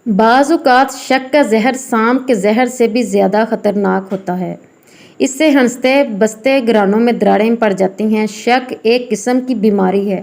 بعض اوقات شک کا زہر سام کے زہر سے بھی زیادہ خطرناک ہوتا ہے۔ اس سے ہنستے بستے گرانوں میں دراڑیں پڑ جاتی ہیں۔ شک ایک قسم کی بیماری ہے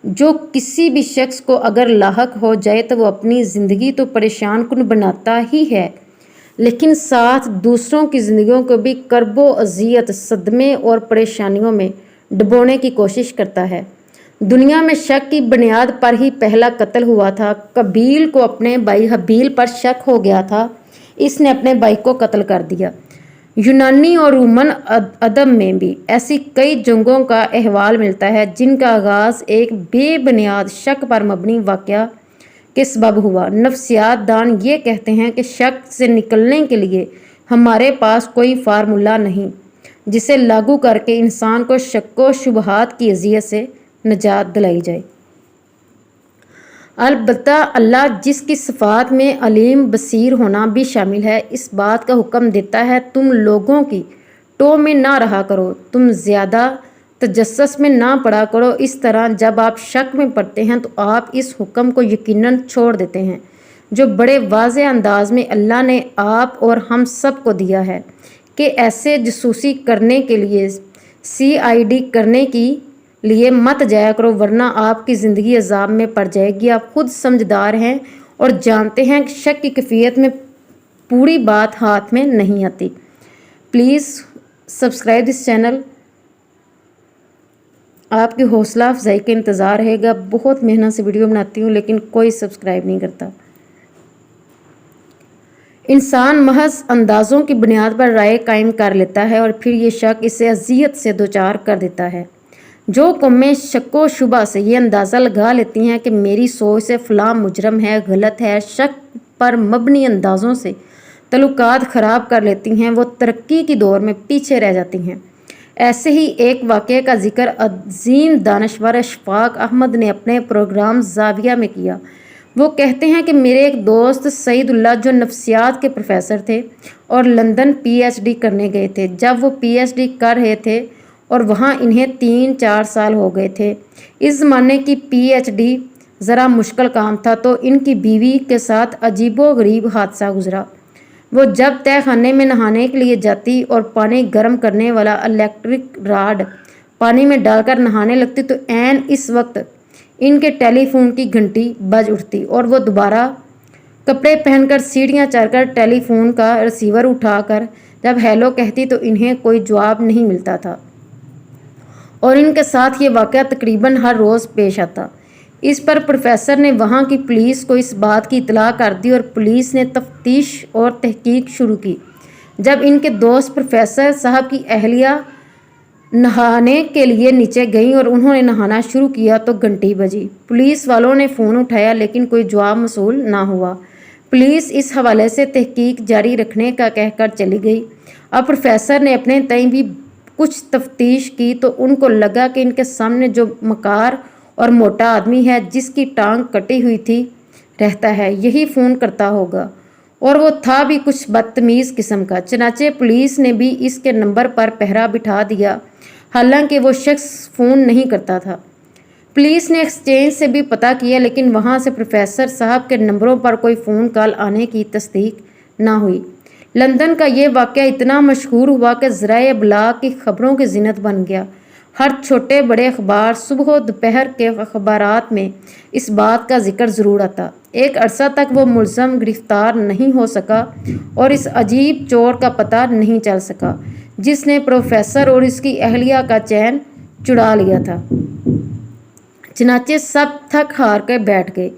جو کسی بھی شخص کو اگر لاحق ہو جائے تو وہ اپنی زندگی تو پریشان کن بناتا ہی ہے، لیکن ساتھ دوسروں کی زندگیوں کو بھی کرب و اذیت، صدمے اور پریشانیوں میں ڈبونے کی کوشش کرتا ہے۔ دنیا میں شک کی بنیاد پر ہی پہلا قتل ہوا تھا۔ قابیل کو اپنے بھائی حابیل پر شک ہو گیا تھا، اس نے اپنے بھائی کو قتل کر دیا۔ یونانی اور رومن ادب میں بھی ایسی کئی جنگوں کا احوال ملتا ہے جن کا آغاز ایک بے بنیاد شک پر مبنی واقعہ کے سبب ہوا۔ نفسیات دان یہ کہتے ہیں کہ شک سے نکلنے کے لیے ہمارے پاس کوئی فارمولہ نہیں جسے لاگو کر کے انسان کو شک و شبہات کی اذیت سے نجات دلائی جائے۔ البتہ اللہ، جس کی صفات میں علیم بصیر ہونا بھی شامل ہے، اس بات کا حکم دیتا ہے تم لوگوں کی ٹو میں نہ رہا کرو، تم زیادہ تجسس میں نہ پڑا کرو۔ اس طرح جب آپ شک میں پڑتے ہیں تو آپ اس حکم کو یقیناً چھوڑ دیتے ہیں جو بڑے واضح انداز میں اللہ نے آپ اور ہم سب کو دیا ہے کہ ایسے جاسوسی کرنے کے لیے، CID کرنے کے لیے مت جایا کرو ورنہ آپ کی زندگی عذاب میں پڑ جائے گی۔ آپ خود سمجھدار ہیں اور جانتے ہیں کہ شک کی کیفیت میں پوری بات ہاتھ میں نہیں آتی۔ Please subscribe this channel. آپ کی حوصلہ افزائی کا انتظار رہے گا۔ بہت محنت سے ویڈیو بناتی ہوں لیکن کوئی سبسکرائب نہیں کرتا۔ انسان محض اندازوں کی بنیاد پر رائے قائم کر لیتا ہے اور پھر یہ شک اسے اذیت سے دوچار کر دیتا ہے۔ جو قومیں شک و شبہ سے یہ اندازہ لگا لیتی ہیں کہ میری سوچ سے فلاں مجرم ہے، غلط ہے، شک پر مبنی اندازوں سے تعلقات خراب کر لیتی ہیں، وہ ترقی کی دور میں پیچھے رہ جاتی ہیں۔ ایسے ہی ایک واقعے کا ذکر عظیم دانشور اشفاق احمد نے اپنے پروگرام زاویہ میں کیا۔ وہ کہتے ہیں کہ میرے ایک دوست سعید اللہ جو نفسیات کے پروفیسر تھے اور لندن PhD کرنے گئے تھے۔ جب وہ PhD کر رہے تھے اور وہاں انہیں 3-4 سال ہو گئے تھے۔ اس زمانے کی PhD ذرا مشکل کام تھا تو ان کی بیوی کے ساتھ عجیب و غریب حادثہ گزرا۔ وہ جب تہ خانے میں نہانے کے لیے جاتی اور پانی گرم کرنے والا الیکٹرک راڈ پانی میں ڈال کر نہانے لگتی تو عین اس وقت ان کے ٹیلی فون کی گھنٹی بج اٹھتی اور وہ دوبارہ کپڑے پہن کر سیڑھیاں چڑھ کر ٹیلی فون کا ریسیور اٹھا کر جب ہیلو کہتی تو انہیں کوئی جواب نہیں ملتا تھا، اور ان کے ساتھ یہ واقعہ تقریباً ہر روز پیش آتا۔ اس پر پروفیسر نے وہاں کی پولیس کو اس بات کی اطلاع کر دی اور پولیس نے تفتیش اور تحقیق شروع کی۔ جب ان کے دوست پروفیسر صاحب کی اہلیہ نہانے کے لیے نیچے گئیں اور انہوں نے نہانا شروع کیا تو گھنٹی بجی۔ پولیس والوں نے فون اٹھایا لیکن کوئی جواب موصول نہ ہوا۔ پولیس اس حوالے سے تحقیق جاری رکھنے کا کہہ کر چلی گئی۔ اب پروفیسر نے اپنے تئیں بھی کچھ تفتیش کی تو ان کو لگا کہ ان کے سامنے جو مکار اور موٹا آدمی ہے جس کی ٹانگ کٹی ہوئی تھی رہتا ہے، یہی فون کرتا ہوگا، اور وہ تھا بھی کچھ بدتمیز قسم کا۔ چنانچہ پولیس نے بھی اس کے نمبر پر پہرا بٹھا دیا، حالانکہ وہ شخص فون نہیں کرتا تھا۔ پولیس نے ایکسچینج سے بھی پتہ کیا لیکن وہاں سے پروفیسر صاحب کے نمبروں پر کوئی فون کال آنے کی تصدیق نہ ہوئی۔ لندن کا یہ واقعہ اتنا مشہور ہوا کہ ذرائع ابلاغ کی خبروں کی زینت بن گیا۔ ہر چھوٹے بڑے اخبار، صبح و دوپہر کے اخبارات میں اس بات کا ذکر ضرور آتا۔ ایک عرصہ تک وہ ملزم گرفتار نہیں ہو سکا اور اس عجیب چور کا پتہ نہیں چل سکا جس نے پروفیسر اور اس کی اہلیہ کا چین چڑا لیا تھا۔ چنانچہ سب تھک ہار کے بیٹھ گئے۔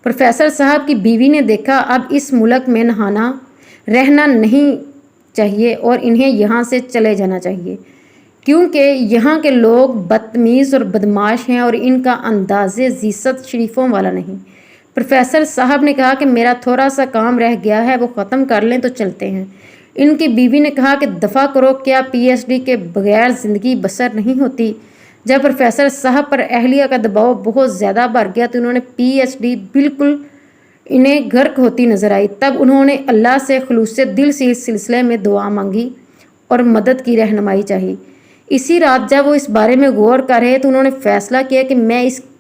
پروفیسر صاحب کی بیوی نے دیکھا اب اس ملک میں نہانا رہنا نہیں چاہیے اور انہیں یہاں سے چلے جانا چاہیے، کیونکہ یہاں کے لوگ بدتمیز اور بدمعاش ہیں اور ان کا انداز عزت شریفوں والا نہیں۔ پروفیسر صاحب نے کہا کہ میرا تھوڑا سا کام رہ گیا ہے، وہ ختم کر لیں تو چلتے ہیں۔ ان کی بیوی نے کہا کہ دفع کرو، کیا PhD کے بغیر زندگی بسر نہیں ہوتی؟ جب پروفیسر صاحب پر اہلیہ کا دباؤ بہت زیادہ بڑھ گیا تو انہوں نے PhD بالکل انہیں غرق ہوتی نظر آئی۔ تب انہوں نے اللہ سے خلوص دل سے اس سلسلے میں دعا مانگی اور مدد کی رہنمائی چاہی۔ اسی رات جب وہ اس بارے میں غور کر رہے تو انہوں نے فیصلہ کیا کہ میں اس